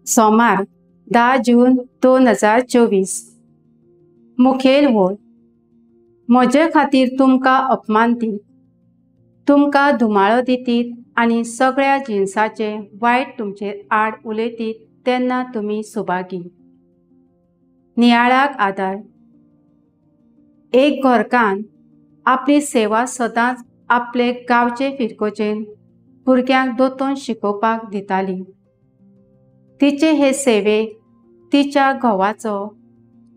सोमार 10 जून 2024 मुखेल वोळ म्हजे खातीर तुमकां अपमान दी, तुमकां धुमाळो दितीत आनी सगळ्या जिन्साचे वायट तुमचेर आड उलयतीत तेन्ना तुमी सुभागी। नियाळाक आदार एक गोरकान आपली सेवा सदांच आपले गांवचे फिरकोचेन भुरग्यांक दोतोन शिकोवपाक दिताली। तिचे हे सेवेक तिच्या घोवाचो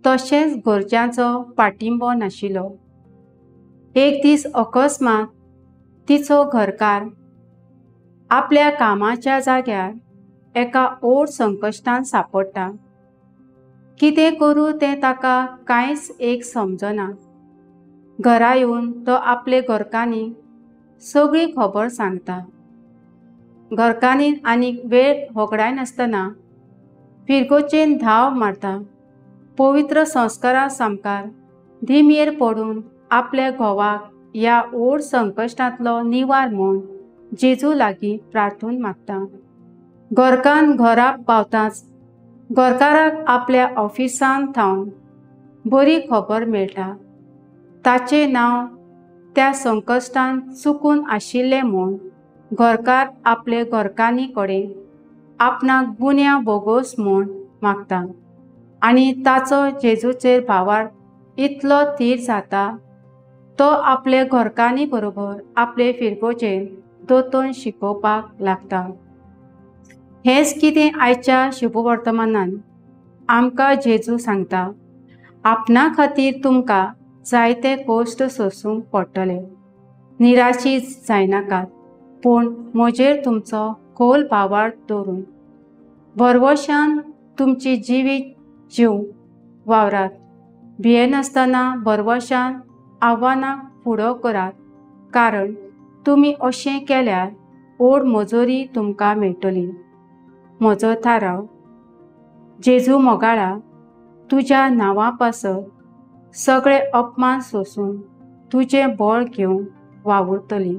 तशेंच घरच्यांचो पाठिंबो नाशिल्लो। एक दीस अकस्मात तिचो घरकार आपल्या कामाच्या जाग्यार एका ओड संकश्टांत सांपडटा। कितें करूं तें ताका कांयच एक समजना। घरा येवन तो आपले घरकान्नीक सगळी खबर सांगता। घरकान्नीन आनीक वेळ वगडायनासतना फिरकोचेन धांव मारता। पवित्र संस्कारा सामकार धिमेर पडून आपल्या घोवाक ह्या ओड संकश्टांतलो निवार म्हूण जेजू लागीं प्रार्थून मागता। घरकान्न घरा पावताच घरकाराक आपल्या ऑफिसांत थावन बरी खबर मेळटा। ताचें नांव त्या संकश्टांत चुकून आशिल्लें म्हूण घरकार आपले घरकान्नी कडेन आपणाक गुन्यांव बोगोस म्हूण मागता आनी ताचो जेजूचेर भावार्थ इतलो थीर जाता तो आपले घरकान्नी बरोबर आपले फिरकोचेर दोतोन शिकोवपाक लागता। हेंच कितें आयच्या शुभवर्तमानांत आमकां जेजू सांगता। आपणा खातीर तुमकां जायते कोश्ट सोंसूंक पडटले। निराशीत जायनाकात, पूण म्हजेर तुमचो खोल भावार्थ दवरून भरवशान तुमची जिवीत जीव वावरात। भियेनासतना भरवशान आव्हानाक फुडो करात, कारण तुमी अशें केल्यार ओड मजोरी तुमकां मेळटली। म्हजो थाराव, जेजू मोगाळा, तुज्या नांवा पासत सगळे अपमान सोंसून तुजें बळ घेवन वावुरतली।